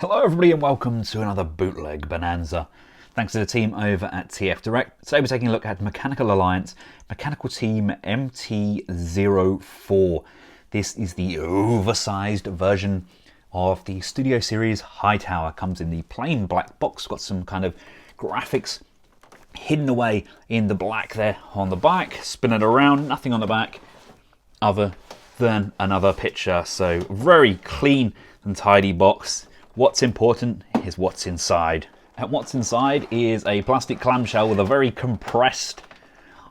Hello everybody and welcome to another bootleg bonanza. Thanks to the team over at TF Direct. Today we're taking a look at Mechanical Alliance, Mechanical Team MT04. This is the oversized version of the Studio Series Hightower. Comes in the plain black box, got some kind of graphics hidden away in the black there on the back. Spin it around, nothing on the back other than another picture. So very clean and tidy box. What's important is what's inside. And what's inside is a plastic clamshell with a very compressed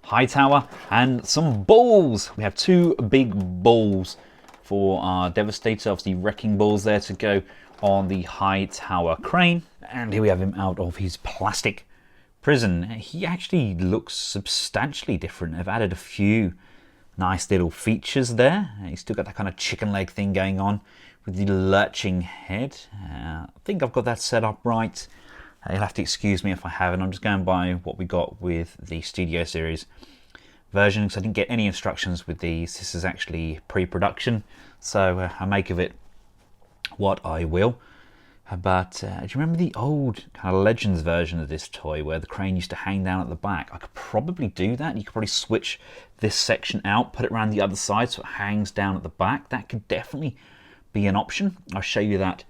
Hightower and some balls. We have two big balls for our Devastator, obviously wrecking balls there to go on the Hightower crane. And here we have him out of his plastic prison. He actually looks substantially different. I've added a few nice little features there. He's still got that kind of chicken leg thing going on with the lurching head. I think I've got that set up right. You'll have to excuse me if I haven't. I'm just going by what we got with the Studio Series version because I didn't get any instructions with these. This is actually pre-production, so I make of it what I will. But do you remember the old kind of Legends version of this toy where the crane used to hang down at the back? I could probably do that. You could probably switch this section out, put it around the other side so it hangs down at the back. That could definitely be an option. I'll show you that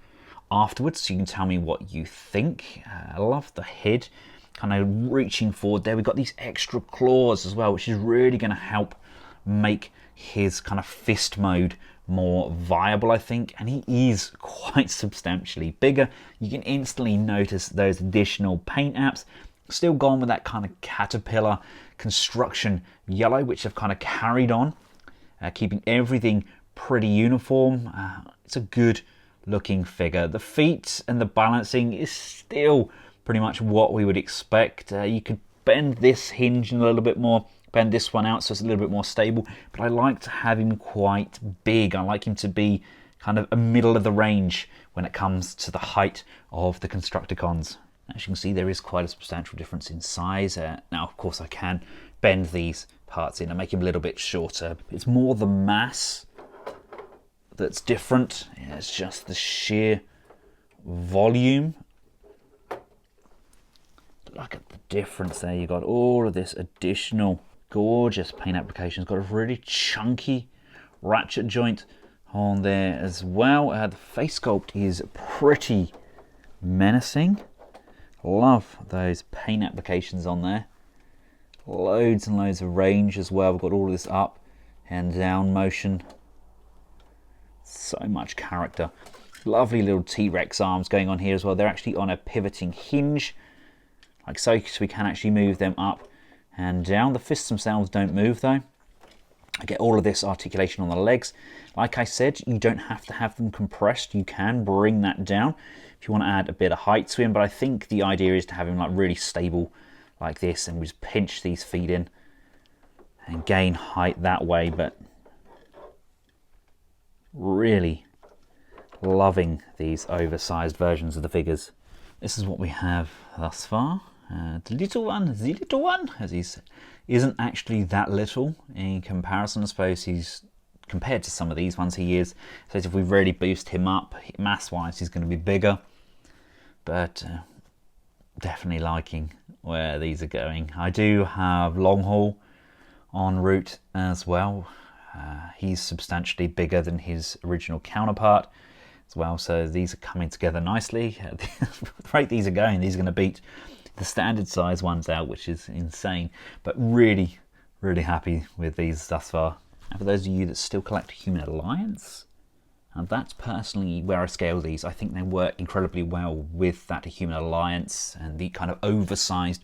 afterwards so you can tell me what you think. I love the head kind of reaching forward there. We've got these extra claws as well, which is really going to help make his kind of fist mode more viable, I think, and he is quite substantially bigger. You can instantly notice those additional paint apps. Still gone with that kind of Caterpillar construction yellow, which have kind of carried on, keeping everything pretty uniform. It's a good looking figure. The feet and the balancing is still pretty much what we would expect. You could bend this hinge a little bit more, bend this one out so it's a little bit more stable, but I like to have him quite big. I like him to be kind of a middle of the range when it comes to the height of the Constructicons. As you can see, there is quite a substantial difference in size. Now, of course, I can bend these parts in and make him a little bit shorter. It's more the mass that's different. Yeah, it's just the sheer volume. Look at the difference there. You've got all of this additional gorgeous paint application. It's got a really chunky ratchet joint on there as well. The face sculpt is pretty menacing. Love those paint applications on there. Loads and loads of range as well. We've got all of this up and down motion. So much character. Lovely little T-Rex arms going on here as well. They're actually on a pivoting hinge, like so we can actually move them up and down. The fists themselves don't move though. I get all of this articulation on the legs. Like I said, you don't have to have them compressed. You can bring that down if you want to add a bit of height to him, but I think the idea is to have him like really stable like this, and we just pinch these feet in and gain height that way. But really loving these oversized versions of the figures. This is what we have thus far. The little one, as he isn't actually that little in comparison. I suppose he's, compared to some of these ones, he is. So if we really boost him up, mass-wise, he's going to be bigger. But definitely liking where these are going. I do have long haul en route as well. He's substantially bigger than his original counterpart as well, so these are coming together nicely. The rate these are going, these are going to beat the standard size ones out, which is insane, but really happy with these thus far. And for those of you that still collect Human Alliance, and that's personally where I scale these. I think they work incredibly well with that Human Alliance and the kind of oversized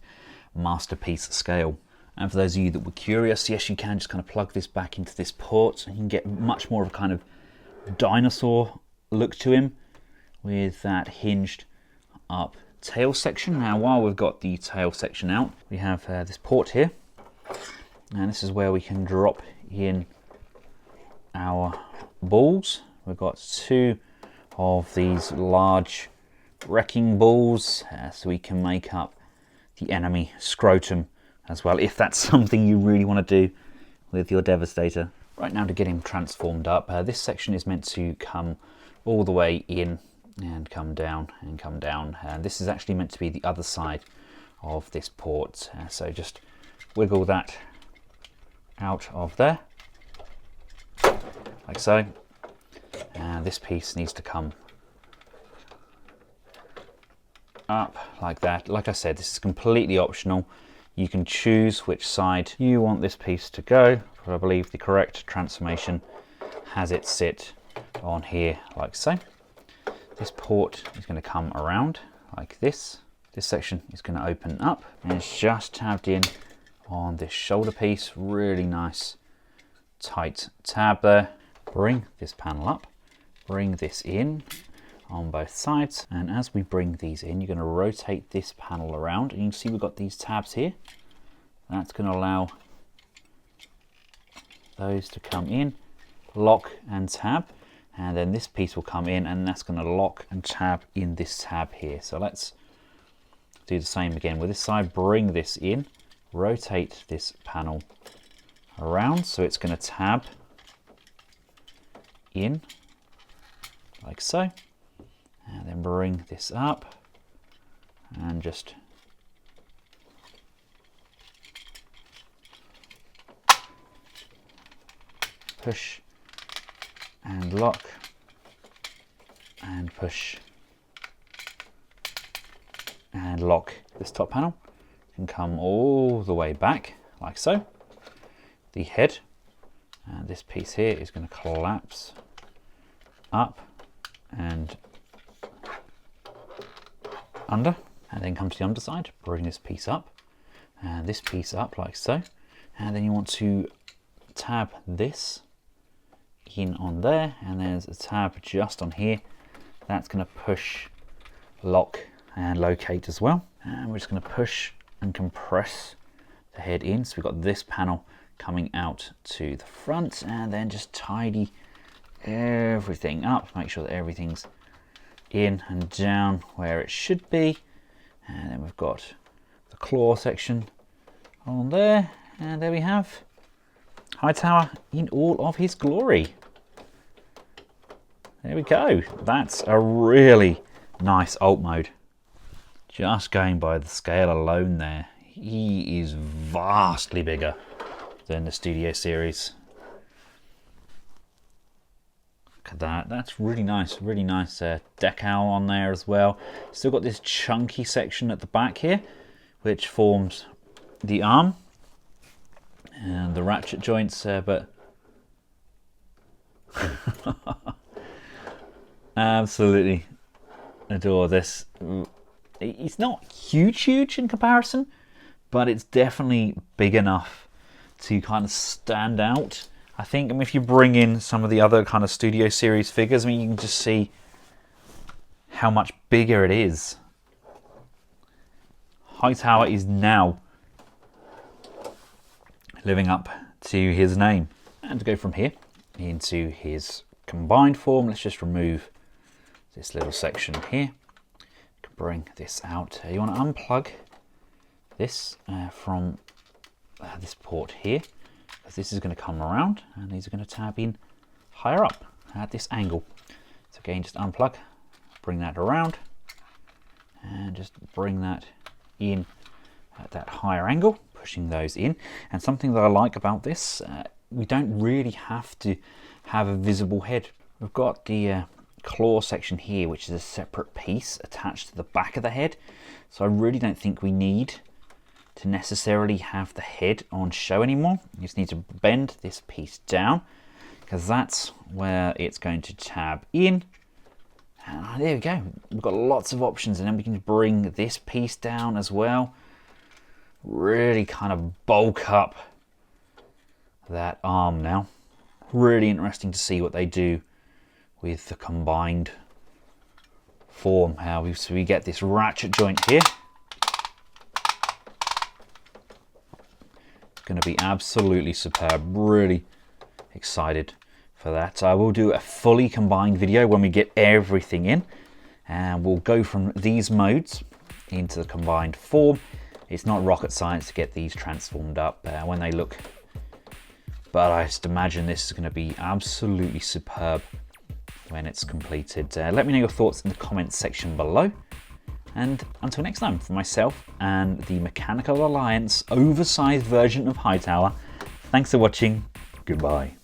masterpiece scale. And for those of you that were curious, yes, you can just kind of plug this back into this port and you can get much more of a kind of dinosaur look to him with that hinged up tail section. Now, while we've got the tail section out, we have this port here, and this is where we can drop in our balls. We've got two of these large wrecking balls, so we can make up the enemy scrotum as well, if that's something you really want to do with your Devastator. Right now, to get him transformed up, this section is meant to come all the way in and come down and come down. And this is actually meant to be the other side of this port. So just wiggle that out of there, like so. And this piece needs to come up like that. Like I said, this is completely optional. You can choose which side you want this piece to go, but I believe the correct transformation has it sit on here like so. This port is going to come around like this. This section is going to open up and it's just tabbed in on this shoulder piece. Really nice tight tab there. Bring this panel up, bring this in on both sides, and as we bring these in, you're going to rotate this panel around, and you can see we've got these tabs here. That's going to allow those to come in, lock and tab, and then this piece will come in and that's going to lock and tab in this tab here. So let's do the same again with this side. Bring this in, rotate this panel around so it's going to tab in like so, and then bring this up and just push and lock and push and lock. This top panel can come all the way back like so. The head and this piece here is going to collapse up and under, and then come to the underside, bring this piece up and this piece up like so, and then you want to tab this in on there, and there's a tab just on here that's going to push, lock and locate as well. And we're just going to push and compress the head in, so we've got this panel coming out to the front, and then just tidy everything up, make sure that everything's in and down where it should be. And then we've got the claw section on there, and there we have Hightower in all of his glory. There we go. That's a really nice alt mode. Just going by the scale alone there, he is vastly bigger than the Studio Series. Look at that. That's really nice decal on there as well. Still got this chunky section at the back here, which forms the arm and the ratchet joints, but absolutely adore this. It's not huge in comparison, but it's definitely big enough to kind of stand out. I think, if you bring in some of the other kind of Studio Series figures, you can just see how much bigger it is. Hightower is now living up to his name. And to go from here into his combined form, let's just remove this little section here. Bring this out. You want to unplug this from this port here, because this is going to come around and these are going to tab in higher up at this angle. So again, just unplug, bring that around and just bring that in at that higher angle, pushing those in. And something that I like about this, we don't really have to have a visible head. We've got the claw section here, which is a separate piece attached to the back of the head, so I really don't think we need to necessarily have the head on show anymore. You just need to bend this piece down, because that's where it's going to tab in. And there we go, we've got lots of options, and then we can bring this piece down as well, really kind of bulk up that arm now. Really interesting to see what they do with the combined form. So we get this ratchet joint here. Going to be absolutely superb. Really excited for that. I will do a fully combined video when we get everything in, and we'll go from these modes into the combined form. It's not rocket science to get these transformed up when they look, but I just imagine this is going to be absolutely superb when it's completed. Let me know your thoughts in the comments section below. And until next time, for myself and the Mechanical Alliance oversized version of Hightower, thanks for watching. Goodbye.